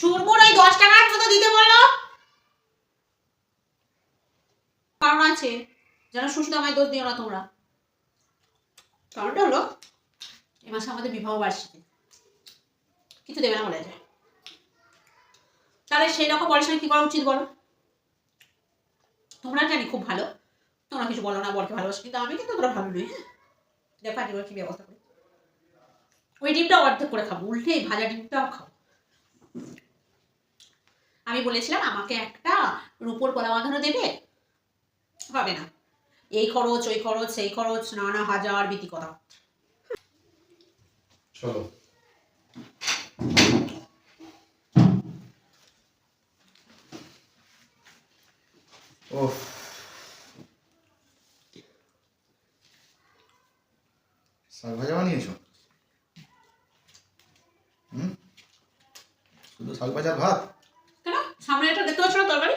চুরমুর ওই 10 টাকার মতো দিতে বলো। কারণ আছে, যেন সুস্মিতা আমায় দোষ দিও না তোমরা। কারণটা হলো এ মাসে আমাদের বিবাহ বার্ষিকী, কিছু দেবে না বলে যায়। তাহলে সেই রকম বরের সঙ্গে কি করা উচিত বলো? তোমরা জানি খুব ভালো, তোমরা কিছু বলো না, বরকে ভালোবাসো, কিন্তু আমি কিন্তু তোমরা ভালো নই। দেখো আজকে কি ব্যবস্থা করি। ওই ডিমটা অর্ধেক করে খাবো, উল্টে এই ভাজা ডিমটাও খাবো। আমি বলেছিলাম আমাকে একটা রূপোর গলা বাঁধানো দেবে, হবে না। এই খরচ ওই খরচ সেই খরচ, নানা হাজার বিতি কথা। চলো ওহ, শাক ভাজা বানিয়েছো? শুধু শাক ভাজা ভাত? কেন সামনে এটা দেখতে পাচ্ছ না তরকারি?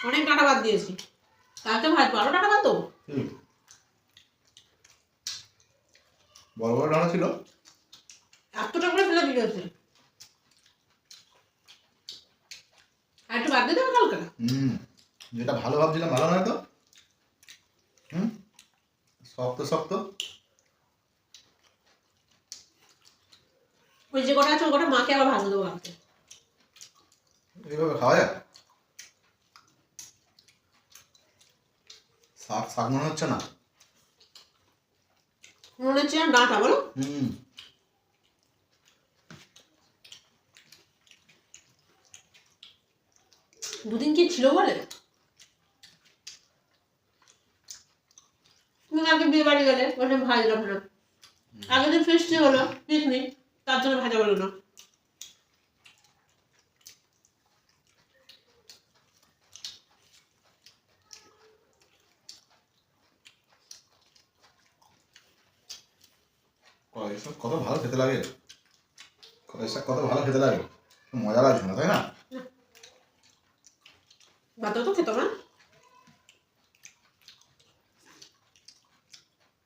অনেক ডাঁটা বাদ দিয়েছি, কালকে ভাজবো আরো ডাঁটা বাদ দেবো। বড় বড় ডাঁটা ছিল, এতটা করে ফেলে দিয়েছি, আর একটু বাদ দিয়ে দেবো কালকে। যেটা ভালো ভাবছিলাম ভালো নয় তো। শক্ত শক্ত। ওই যে কটা আছে ওই কটা মাকে আবার ভাজা দেবো কালকে। এইভাবে খাওয়া যায়? শাক শাক মনে হচ্ছে না, মনে হচ্ছে ডাঁটা বলো। দুদিন কি ছিল বলে? তুমি আগে বিয়ে বাড়ি গেলে ওখানে ভাজলাম না, আগের দিন ফিস্টি হলো পিকনিক, তার জন্য ভাজা বলো না। কলের শাক কত ভালো খেতে লাগে, কলের শাক কত ভালো খেতে লাগে, মজা লাগছে না তাই না? ভাতও তো খেতো না।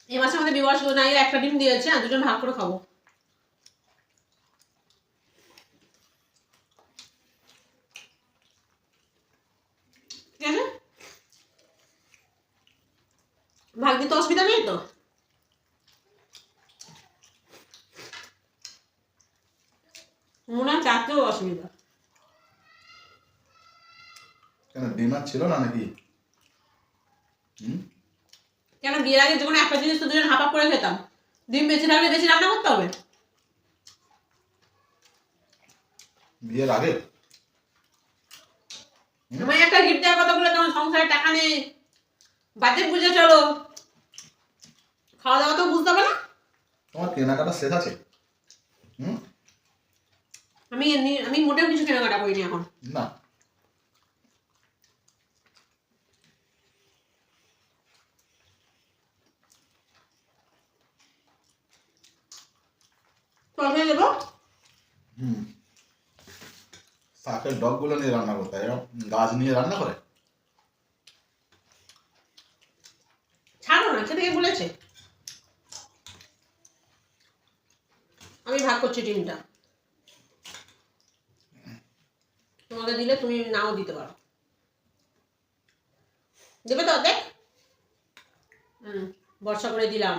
এই মাসে আমাদের বিবাহ ছিল না, একটা ডিম দিয়েছে আর দুজন ভাগ করে খাবো। ঠিক আছে, ভাগ দিতে অসুবিধা নেই তো। মনে হয় চারটেও অসুবিধা। কেন ডিমার ছিল না নাকি? কেন বিয়ের আগে যখন একটা জিনিস তো দুজন হাফ করে খেতাম, ডিম বেশি থাকলে বেশি রান্না করতে হবে। বিয়ের আগে আমার একটা গিফট দেওয়ার কথা বলে তোমার সংসারে টাকা নেই, বাজেট বুঝে চলো, খাওয়া দাওয়া তো বুঝতে হবে না। তোমার কেনাকাটা শেষ আছে? আমি মোটেও কিছু কেনাকাটা করিনি এখন। না, তবে দেবো শাকের ডগগুলো নিয়ে রান্না করতে হয়, এরকম গাছ নিয়ে রান্না করে? ছাড়ো না, খেতে কে বলেছে? আমি ভাগ করছি ডিমটা, তোমাকে দিলে তুমি নাও দিতে পারো। দেবে তো দেখ। বর্ষা করে দিলাম।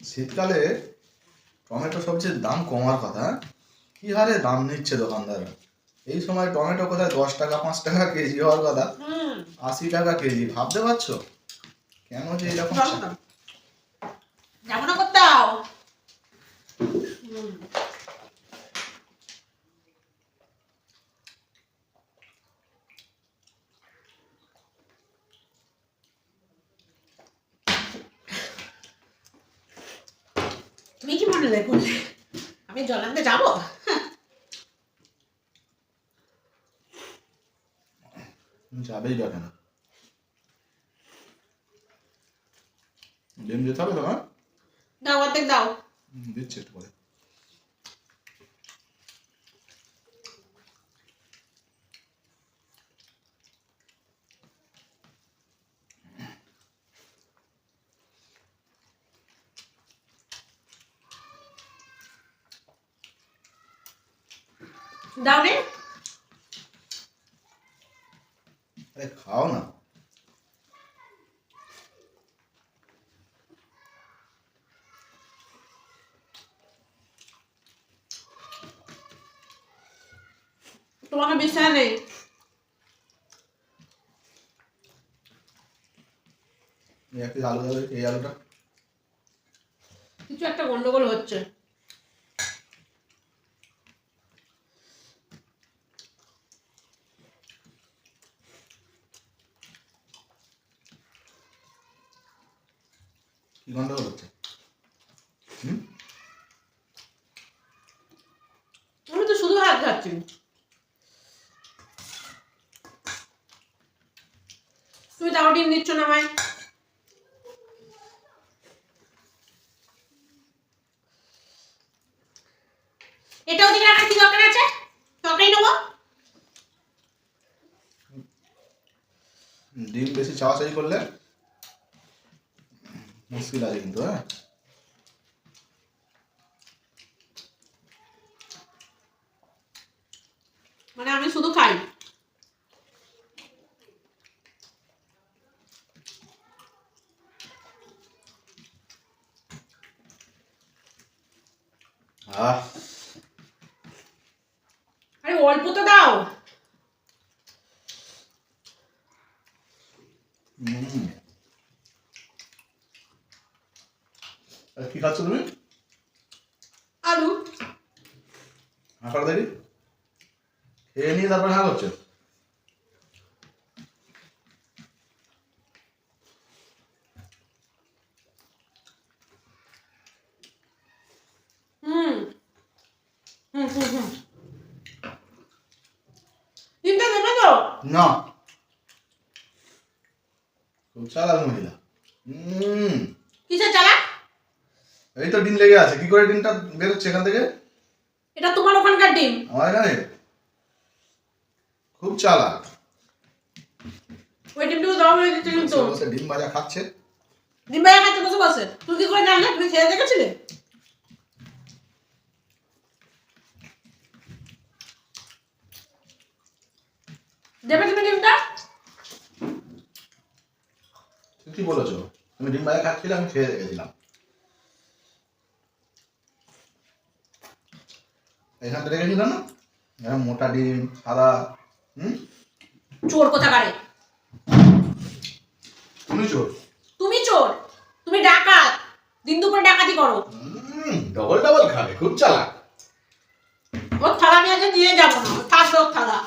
শীতকালে টমেটো সবজির দাম কমার কথা, কি হারে দাম নিচ্ছে দোকানদাররা। এই সময় টমেটো কোথায় 10 টাকা 5 টাকা কেজি হওয়ার কথা 80 টাকা কেজি, ভাবতে পারছো কেন যে এরকম? যাবো না কোথাও। তুমি কি মনে দেখুন আমি জল আনতে যাবো? যাবেই বা কেন? ডিম যেতে হবে তোমার? দাও অর্ধেক দাও। দিচ্ছি একটু পরে। দাও রে। আরে খাও না। তোমাকে বিশ্বাস নেই। একটু আলু দেবে, এই আলুটা কিছু একটা গন্ডগোল হচ্ছে। কি গন্ডগোল হচ্ছে? হুম? আমি তো শুধু ভাত খাচ্ছি। তুমি তাও ডিম দিচ্ছ না আমায়। এটাও দিকে রাখার কি দরকার আছে? তরকারি নেবো। ডিম বেশি চাওয়াচাই করলে মুশকিল আছে কিন্তু, হ্যাঁ। মানে আমি শুধু খাই। আহ, আরে অল্প তো দাও। আর কি খাচ্ছ তুমি? আলু। হাঁকার দেখি, খেয়ে নিয়ে তারপরে হ্যাঁ করছো। হুম হুম হুম হুম। ডিমটা দেবে তো? না, খুব চালাক মহিলা। কিসের চালাক? এই তো ডিম লেগে আছে, কি করে ডিমটা বেরোচ্ছে এখান থেকে? এটা তোমার ওখানকার ডিম। আমার এখানে খুব চালাক। ওই ডিমটুকু দাও হয়ে দিচ্ছে কিন্তু। বসে বসে ডিম ভাজা খাচ্ছে। ডিম ভাজা খাচ্ছে বসে বসে। তুমি কি করে জানলে? তুমি খেয়ে দেখেছিলে? দেবে তুমি ডিমটা? তুমি কি বলেছো? তুমি ডিম ভাজা খাচ্ছিলে, আমি খেয়ে রেখেছিলাম। এখানটা রেখেছিল না, এরকম মোটা ডিম সাদা। চোর কোথাকারে। তুমি চোর। তুমি চোর। তুমি ডাকাত। দিন দুপুরে ডাকাতি করো। ডবল ডবল খাবে, খুব চালাক। ওর থালা নিয়ে আজ নিয়ে যাবো না। থাকবে ওর থালা।